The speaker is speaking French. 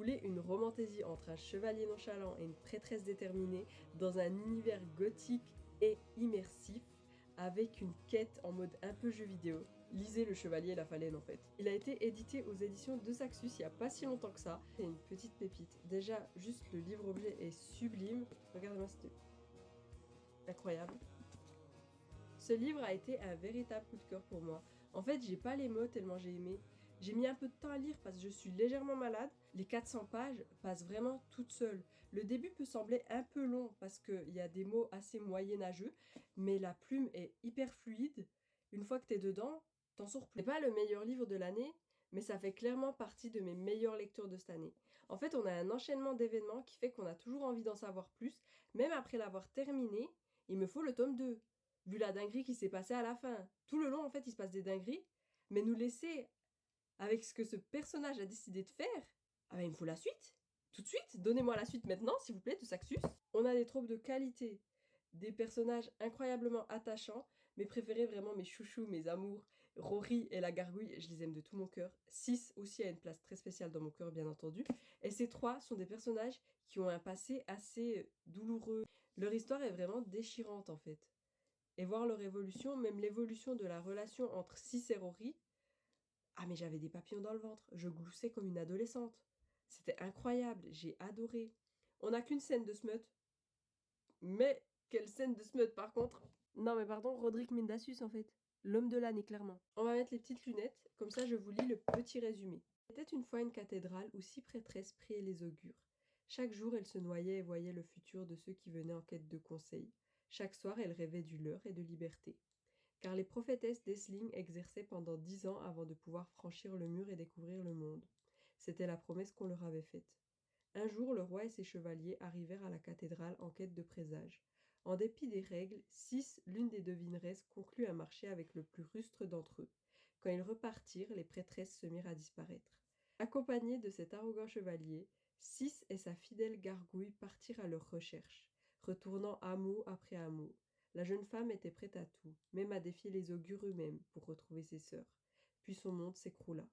voulez une romantaisie entre un chevalier nonchalant et une prêtresse déterminée dans un univers gothique et immersif, avec une quête en mode un peu jeu vidéo, lisez Le Chevalier et la Phalène en fait. Il a été édité aux éditions de Saxus il n'y a pas si longtemps que ça. C'est une petite pépite. Déjà, juste le livre-objet est sublime. Regardez-moi, c'était incroyable. Ce livre a été un véritable coup de cœur pour moi. En fait, j'ai pas les mots tellement j'ai aimé. J'ai mis un peu de temps à lire parce que je suis légèrement malade. Les 400 pages passent vraiment toutes seules. Le début peut sembler un peu long parce qu'il y a des mots assez moyenâgeux, mais la plume est hyper fluide. Une fois que t'es dedans, t'en sors plus. C'est pas le meilleur livre de l'année, mais ça fait clairement partie de mes meilleures lectures de cette année. En fait, on a un enchaînement d'événements qui fait qu'on a toujours envie d'en savoir plus. Même après l'avoir terminé, il me faut le tome 2. Vu la dinguerie qui s'est passée à la fin. Tout le long, en fait, il se passe des dingueries, mais nous laisser avec ce que ce personnage a décidé de faire, ah ben il me faut la suite. Tout de suite, donnez-moi la suite maintenant, s'il vous plaît, de Saxus. On a des tropes de qualité, des personnages incroyablement attachants, mes préférés, vraiment mes chouchous, mes amours, Rory et la gargouille, je les aime de tout mon cœur. 6 aussi a une place très spéciale dans mon cœur, bien entendu. Et ces 3 sont des personnages qui ont un passé assez douloureux. Leur histoire est vraiment déchirante, en fait. Et voir leur évolution, même l'évolution de la relation entre Sis et Rory, ah mais j'avais des papillons dans le ventre, je gloussais comme une adolescente. C'était incroyable, j'ai adoré. On n'a qu'une scène de smut. Mais quelle scène de smut par contre. Non mais pardon, Roderick Mindassus en fait. L'homme de l'année clairement. On va mettre les petites lunettes, comme ça je vous lis le petit résumé. C'était une fois une cathédrale où 6 prêtresses priaient les augures. Chaque jour elles se noyaient et voyaient le futur de ceux qui venaient en quête de conseils. Chaque soir elles rêvaient du leur et de liberté. Car les prophétesses d'Esling exerçaient pendant 10 ans avant de pouvoir franchir le mur et découvrir le monde. C'était la promesse qu'on leur avait faite. Un jour, le roi et ses chevaliers arrivèrent à la cathédrale en quête de présages. En dépit des règles, Sis, l'une des devineresses, conclut un marché avec le plus rustre d'entre eux. Quand ils repartirent, les prêtresses se mirent à disparaître. Accompagnés de cet arrogant chevalier, Sis et sa fidèle gargouille partirent à leur recherche, retournant hameau après hameau. La jeune femme était prête à tout, même à défier les augures eux-mêmes pour retrouver ses sœurs. Puis son monde s'écroula.